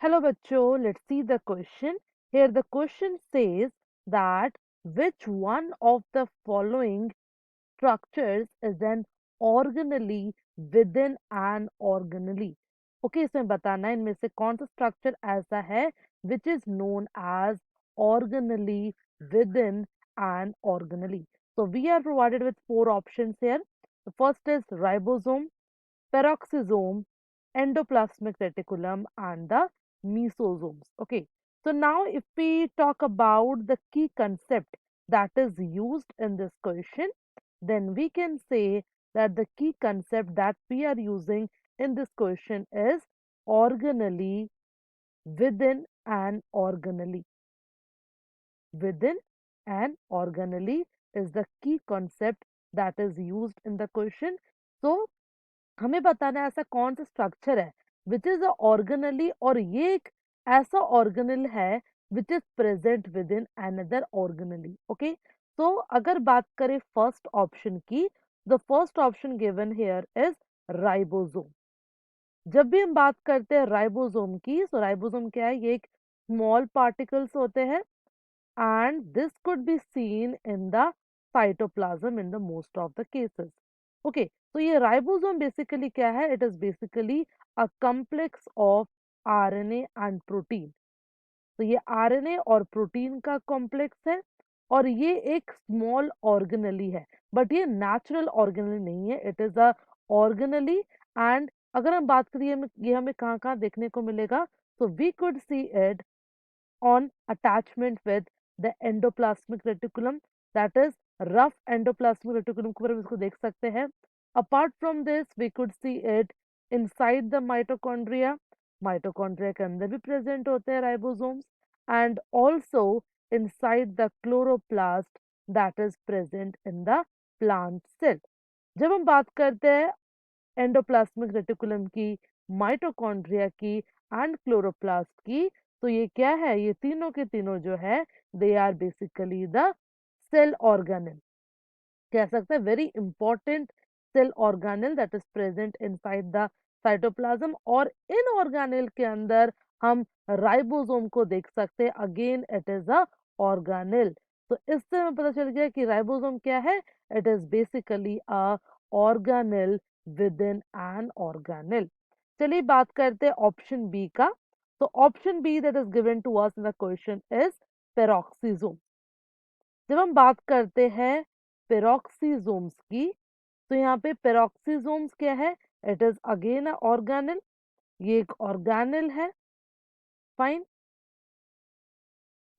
Hello bachcho, let's see the question. Here the question says that which one of the following structures is an organelle within an organelle. Okay, इसमें बताना है इनमें से कौन सा structure ऐसा है which is known as organelle within an organelle. So we are provided with four options here. The first is ribosome, peroxisome, endoplasmic reticulum, and the mesosomes. Okay, so now if we talk about the key concept that is used in this question, then we can say that the key concept that we are using in this question is organelle within an organelle. Within an organelle is the key concept that is used in the question. So हमें बताना है ऐसा कौन सा structure है which is a organelle और ये एक ऐसा ऑर्गेनल है which is present with in another organelle. Okay, तो अगर बात करें फर्स्ट ऑप्शन की, the first option given here is ribosome. जब भी हम बात करते हैं राइबोसोम की, सो राइबोसोम क्या है, ये एक स्मॉल पार्टिकल्स होते हैं and this could be seen in the cytoplasm in the most of the cases. Okay, so ये ribosome basically क्या है, it is basically a complex of RNA and protein. तो ये RNA और प्रोटीन का complex है और ये एक स्मॉल ऑर्गेनली है, बट ये नेचुरल ऑर्गेनली नहीं है, it is a organelle. And अगर हम बात करिए ये हमें कहाँ कहाँ देखने को मिलेगा, तो we could see it on attachment with the endoplasmic reticulum, that is rough endoplasmic reticulum को हम इसको देख सकते हैं. Apart from this we could see it inside the mitochondria. Mitochondria के अंदर भी present होते हैं ribosomes, and also inside the chloroplast that is present in the plant cell. जब हम बात करते हैं एंडोप्लाज्मिक रेटिकुलम की, माइटोकॉन्ड्रिया की एंड क्लोरोप्लास्ट की, तो ये क्या है, ये तीनों के तीनों जो है they are basically the cell organelle. कह सकते हैं very important cell organelle that is present inside the cytoplasm. और इन ऑर्गेनल के अंदर हम राइबोसोम को देख सकते हैं, again it is a organelle. तो इससे हमें पता चल गया कि राइबोसोम क्या है, it is basically a organelle within an organelle. चलिए बात करते हैं ऑप्शन बी का. तो option B that is given to us in the question is peroxisome. जब हम बात करते हैं पेरोक्सीजोम्स की, तो यहाँ पे पेरोक्सीजोम्स क्या है, it is again a organelle. ये एक ऑर्गेनल है, फाइन,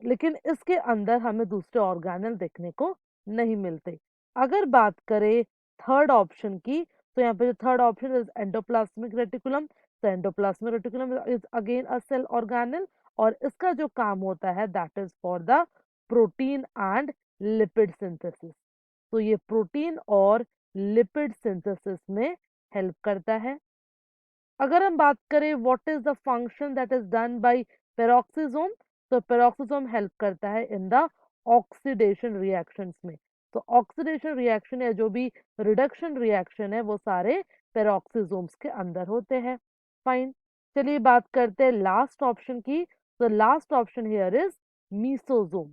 लेकिन इसके अंदर हमें दूसरे ऑर्गेनल देखने को नहीं मिलते. अगर बात करें थर्ड ऑप्शन की, तो यहाँ पे जो third option is endoplasmic reticulum. तो endoplasmic reticulum is again a cell organelle और इसका जो काम होता है that is for the protein and lipid synthesis. तो ये प्रोटीन और लिपिड सिंथेसिस में हेल्प करता है. अगर हम बात करें what is the function that is done by peroxisome, तो पेरोक्सिसोम हेल्प करता है इन द ऑक्सीडेशन रिएक्शंस में. तो ऑक्सीडेशन रिएक्शन या जो भी रिडक्शन रिएक्शन है वो सारे पेरोक्सिसोम्स के अंदर होते हैं. फाइन, चलिए बात करते हैं लास्ट ऑप्शन की. तो last option here is mesosome.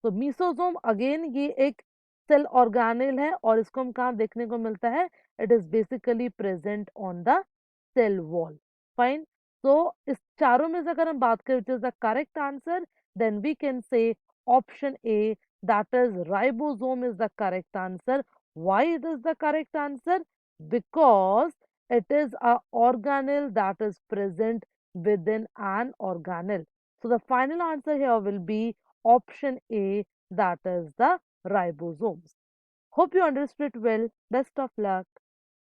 तो मीसोसोम अगेन ये एक सेल ऑर्गेनेल है और इसको हम कहाँ देखने को मिलता है, it is basically present on the cell wall. Fine, तो इस चारों में से अगर हम बात करें which is the correct answer, then we can say option A that is ribosome is the correct answer. Why it is the correct answer? Because it is a organelle that is present within an organelle. So the final answer here will be option A, that is the ribosomes. Hope you understood well. Best of luck.